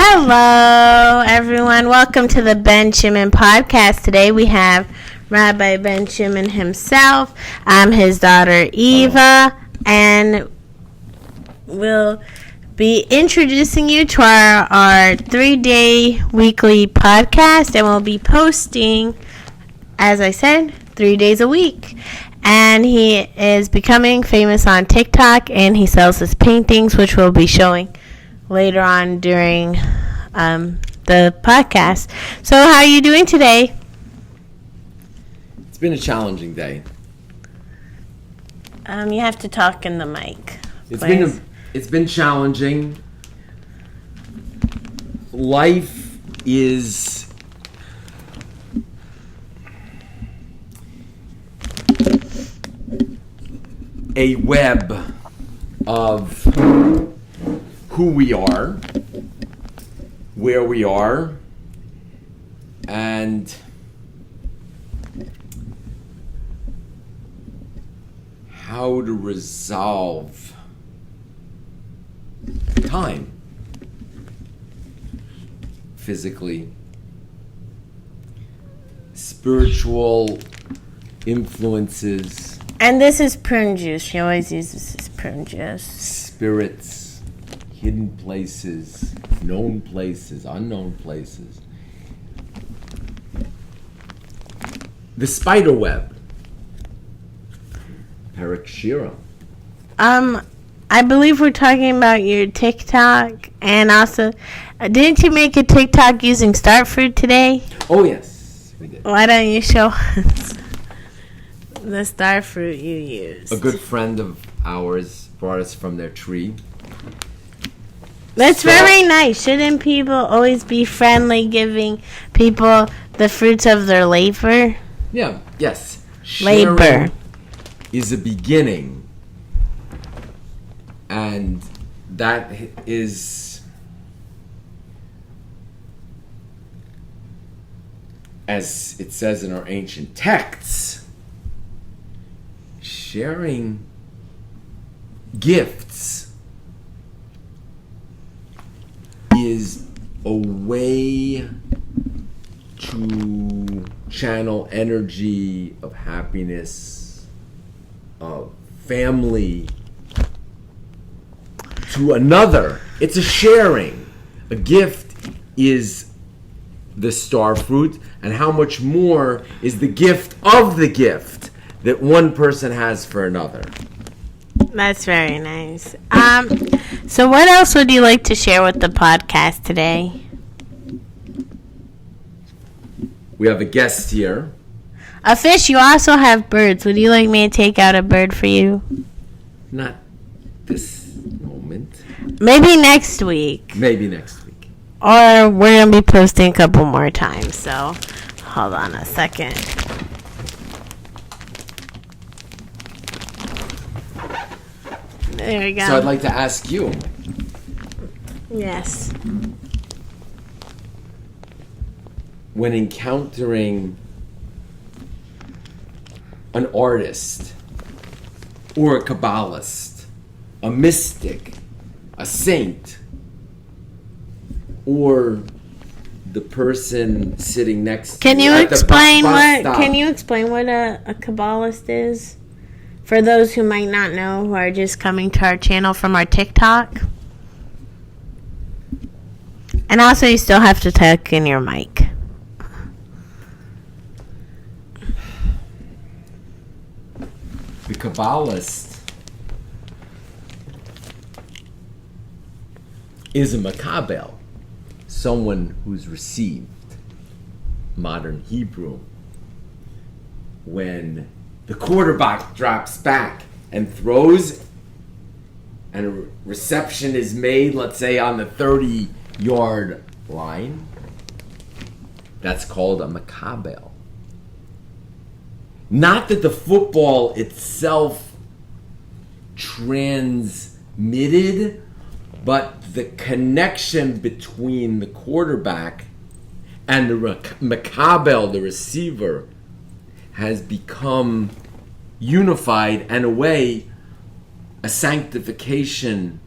Hello, everyone. Welcome to the Ben Shimone podcast. Today we have Rabbi Ben Shimone himself. I'm his daughter Eva, and we'll be introducing you to our 3-day weekly podcast, and we'll be posting, as I said, 3 days a week. And he is becoming famous on TikTok, and he sells his paintings, which we'll be showing later on during the podcast. So how are you doing today? It's been a challenging day. You have to talk in the mic. It's been challenging. Life is a web of who we are, where we are, and how to resolve time, physically, spiritual influences. And this is Prune Juice. She always uses this Prune Juice. Spirits, hidden places, known places, unknown places. The spider web. Perek Shira. I believe we're talking about your TikTok, and also, didn't you make a TikTok using Star Fruit today? Oh yes, we did. Why don't you show us the Star Fruit you used? A good friend of ours brought us from their tree. That's very nice. Shouldn't people always be friendly, giving people the fruits of their labor? Yeah, yes. Labor Sharing is a beginning. And that is, as it says in our ancient texts, sharing gifts is a way to channel energy of happiness, of family, to another. It's a sharing. A gift is the star fruit, and how much more is the gift of the gift that one person has for another. That's very nice. So what else would you like to share with the podcast today? We have a guest here. A fish. You also have birds. Would you like me to take out a bird for you? Not this moment. Maybe next week. Maybe next week. Or we're going to be posting a couple more times. So hold on a second. There we go. So I'd like to ask you. Yes. When encountering an artist or a Kabbalist, a mystic, a saint, or the person sitting next to you at the bus stop. Can you explain what a Kabbalist is? For those who might not know, who are just coming to our channel from our TikTok. And also, you still have to tuck in your mic. The Kabbalist is a makabel, someone who's received, modern Hebrew, when the quarterback drops back and throws and a reception is made, let's say on the 30-yard line, that's called a makabel. Not that the football itself transmitted, but the connection between the quarterback and the makabel, the receiver, has become unified and a way, a sanctification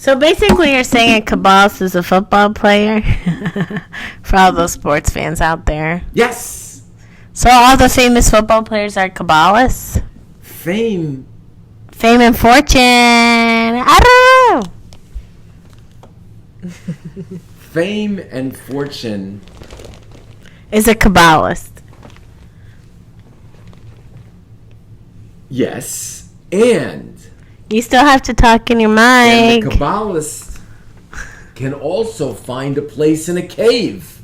So basically you're saying a Kabbalist is a football player? For all those sports fans out there. Yes. So all the famous football players are Kabbalists? Fame and fortune. I don't know. Fame and fortune Is a Kabbalist. Yes, and You still have to talk in your the mic. Kabbalist can also find a place in a cave.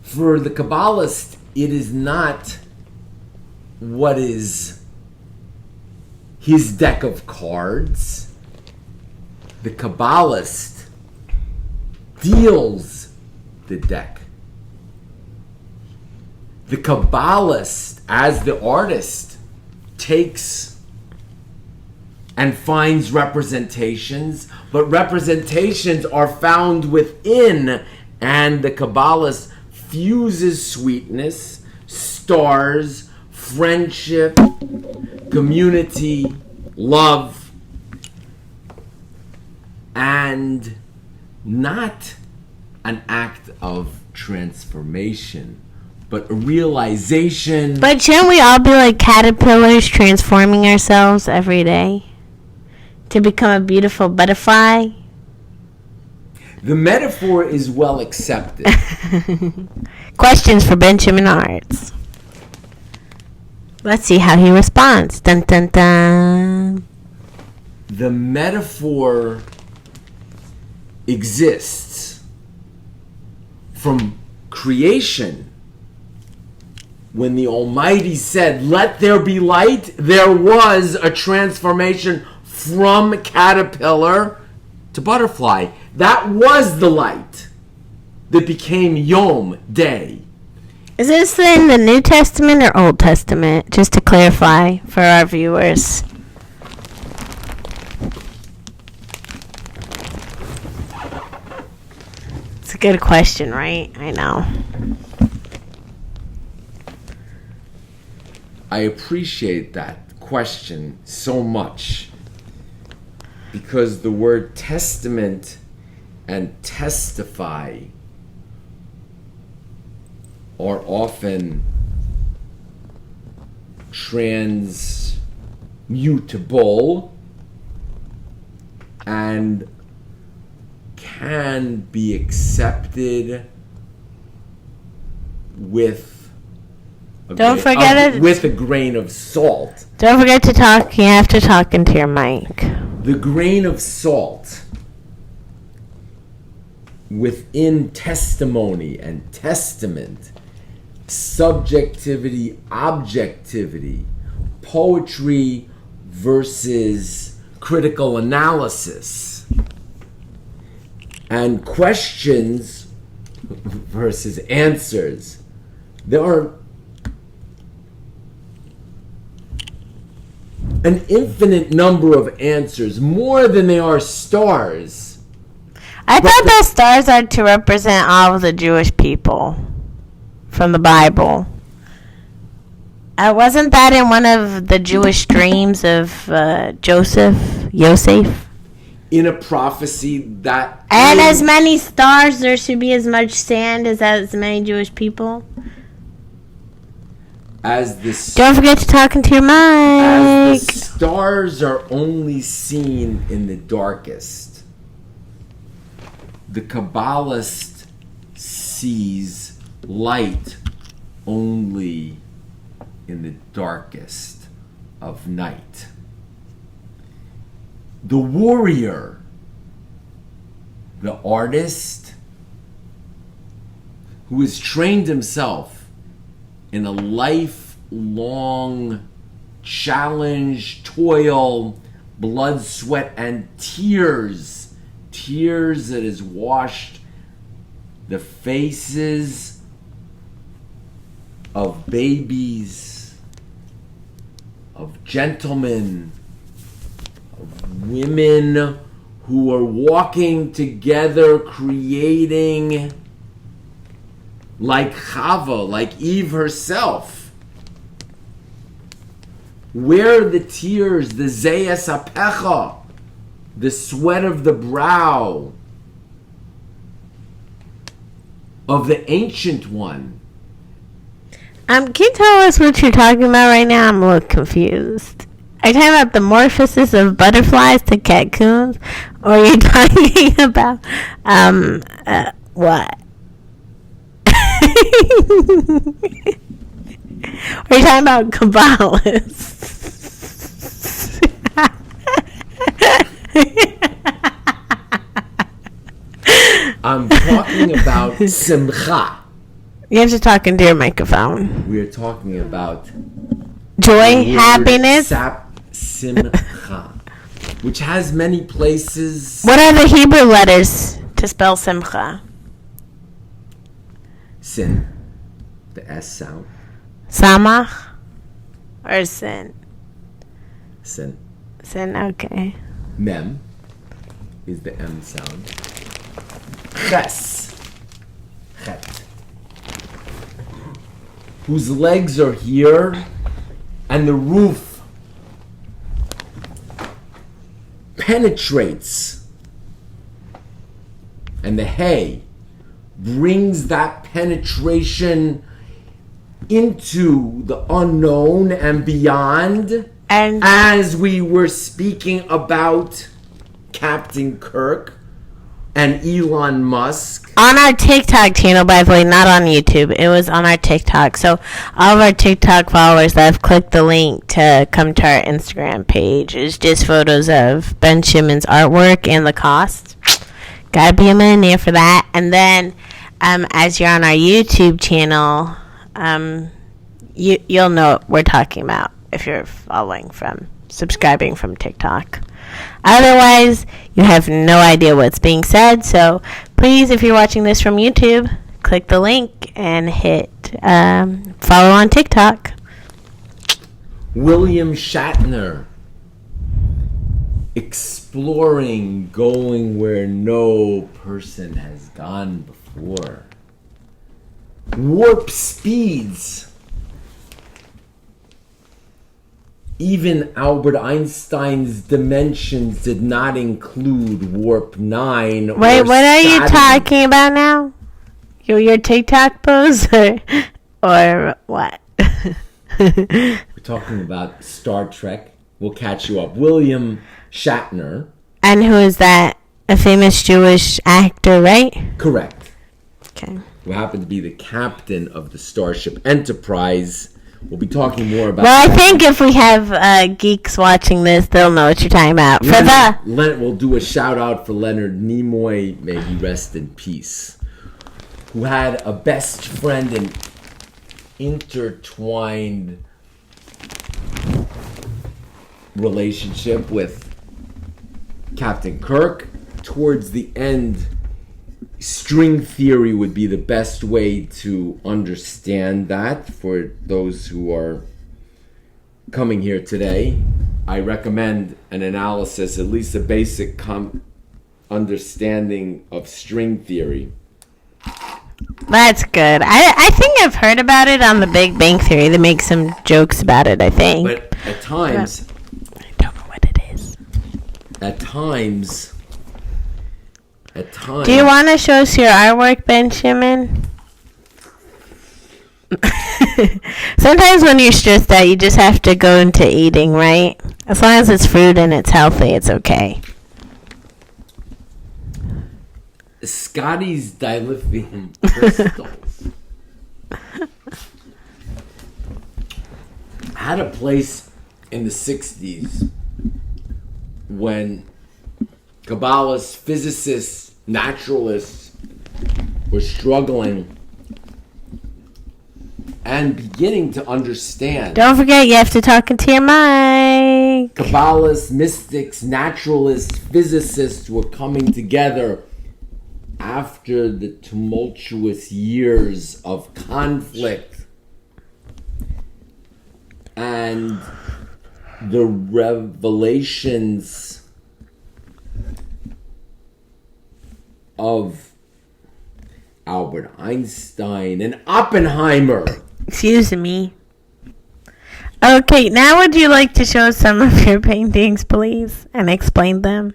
For the Kabbalist, it is not what is his deck of cards. The Kabbalist deals the deck. The Kabbalist, as the artist, takes and finds representations, but representations are found within, and the Kabbalist fuses sweetness, stars, friendship, community, love, and not an act of transformation, but a realization. But shouldn't we all be like caterpillars transforming ourselves every day to become a beautiful butterfly? The metaphor is well accepted. Questions for Benjamin Arts. Let's see how he responds. Dun dun dun. The metaphor exists from creation. When the Almighty said, "Let there be light," there was a transformation from caterpillar to butterfly. That was the light that became Yom, day. Is this in the New Testament or Old Testament? Just to clarify for our viewers. It's a good question, right? I know. I appreciate that question so much, because the word testament and testify are often transmutable and can be accepted with Don't forget it. with a grain of salt. Don't forget to talk. You have to talk into your mic. The grain of salt within testimony and testament, subjectivity, objectivity, poetry versus critical analysis, and questions versus answers. There are an infinite number of answers, more than there are stars. I thought the stars are to represent all of the Jewish people from the Bible. Wasn't that in one of the Jewish dreams of Yosef? In a prophecy that... And as many stars, there should be as much sand as many Jewish people. Don't forget to talk into your mic. As the stars are only seen in the darkest, the Kabbalist sees light only in the darkest of night. The warrior, the artist, who has trained himself in a lifelong challenge, toil, blood, sweat, and tears that has washed the faces of babies, of gentlemen, of women who are walking together, creating, like Chava, like Eve herself. Where are the tears, the Zeyas Apecha, the sweat of the brow of the Ancient One. Can you tell us what you're talking about right now? I'm a little confused. Are you talking about the morphosis of butterflies to cocoons? Or are you talking about, what? Are you talking about Kabbalists? I'm talking about simcha. You have to talk into your microphone. We're talking about Joy, happiness. Simcha, which has many places. What are the Hebrew letters to spell simcha? Sin, the S sound. Samach or sin? Sin. Sin, okay. Mem is the M sound. Ches, chet, whose legs are here, and the roof penetrates, and the hay brings that penetration into the unknown and beyond. And as we were speaking about Captain Kirk and Elon Musk. On our TikTok channel, by the way, not on YouTube. It was on our TikTok. So all of our TikTok followers that have clicked the link to come to our Instagram page is just photos of Ben Shimon's artwork and the cost. Gotta be a millionaire for that. And then as you're on our YouTube channel, you'll know what we're talking about if you're subscribing from TikTok. Otherwise, you have no idea what's being said. So please, if you're watching this from YouTube, click the link and hit follow on TikTok. William Shatner exploring, going where no person has gone before. Warp speeds. Even Albert Einstein's dimensions did not include warp 9. Wait, what are you talking about now? Your TikTok pose or what? We're talking about Star Trek. We'll catch you up. William Shatner. And who is that? A famous Jewish actor, right? Correct. Okay. Who happened to be the captain of the Starship Enterprise. We'll be talking more about Well, I think if we have geeks watching this, they'll know what you're talking about. We'll do a shout out for Leonard Nimoy, may he rest in peace, who had a best friend and intertwined relationship with Captain Kirk. Towards the end, string theory would be the best way to understand that for those who are coming here today. I recommend an analysis, at least a basic understanding of string theory. That's good. I think I've heard about it on the Big Bang Theory. They make some jokes about it, I think. But at times... I don't know what it is. At times... Do you want to show us your artwork, Ben Shimon? Sometimes when you're stressed out, you just have to go into eating, right? As long as it's fruit and it's healthy, it's okay. Scotty's dilithium crystals had a place in the 60s when Kabbalists, physicists, naturalists were struggling and beginning to understand. Don't forget, you have to talk into your mic. Kabbalists, mystics, naturalists, physicists were coming together after the tumultuous years of conflict and the revelations of Albert Einstein and Oppenheimer. Excuse me. Okay, now would you like to show some of your paintings, please, and explain them?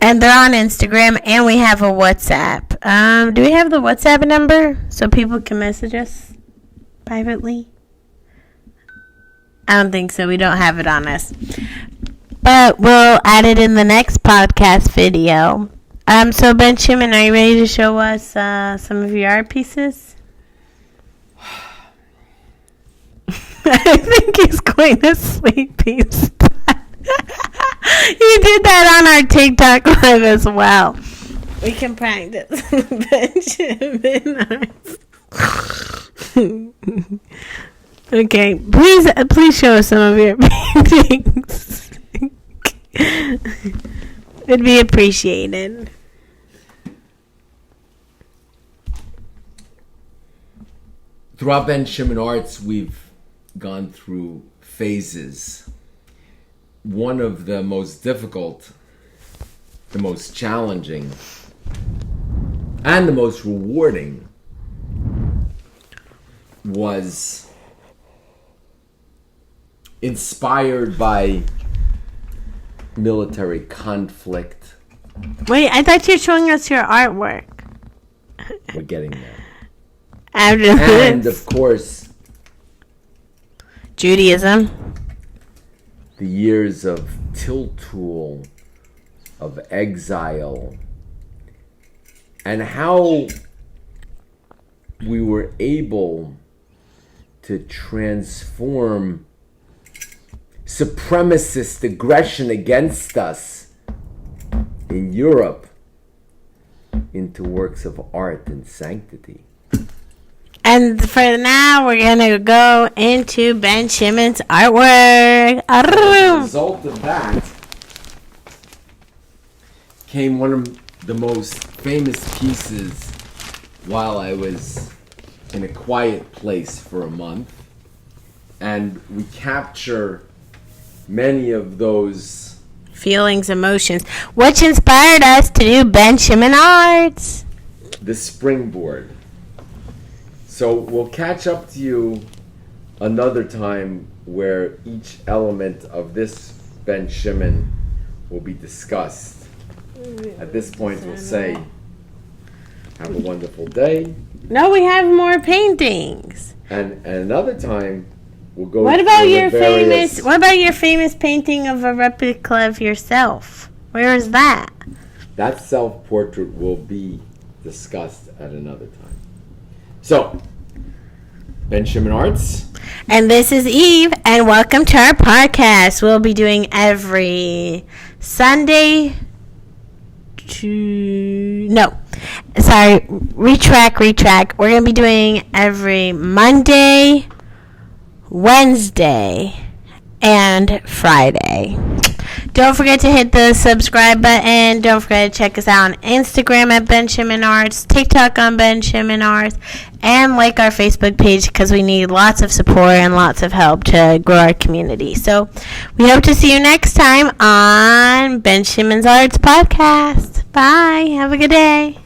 And they're on Instagram, and we have a WhatsApp. Do we have the WhatsApp number so people can message us privately? I don't think so. We don't have it on us. But we'll add it in the next podcast video. So Ben Shimon, are you ready to show us some of your art pieces? I think he's going to sleep. He did that on our TikTok live as well. We can practice Benjamin. Okay, please show us some of your paintings. It'd be appreciated. Throughout Ben Shimon Arts, we've gone through phases. One of the most difficult, the most challenging, and the most rewarding was inspired by military conflict. Wait, I thought you were showing us your artwork. We're getting there. After And this. of course, Judaism. the years of Tiltul, of exile, and how we were able to transform supremacist aggression against us in Europe into works of art and sanctity. And for now, we're going to go into Ben Shimon's artwork. As a result of that came one of the most famous pieces while I was in a quiet place for a month. And we capture many of those Feelings, emotions. Which inspired us to do Ben Shimon Arts. the springboard. So we'll catch up to you another time where each element of this Ben Shimon will be discussed. At this point, we'll say, have a wonderful day. No, we have more paintings. And another time, we'll go What about through the your various- What about your famous painting of a replica of yourself? Where is that? That self-portrait will be discussed at another time. So, Ben Shimon Arts. And this is Eve, and welcome to our podcast. We'll be doing every Sunday. Retrack. We're going to be doing every Monday, Wednesday, and Friday. Don't forget to hit the subscribe button. Don't forget to check us out on Instagram at Ben Shimon Arts, TikTok on Ben Shimon Arts, and like our Facebook page because we need lots of support and lots of help to grow our community. So we hope to see you next time on Ben Shimon's Arts Podcast. Bye. Have a good day.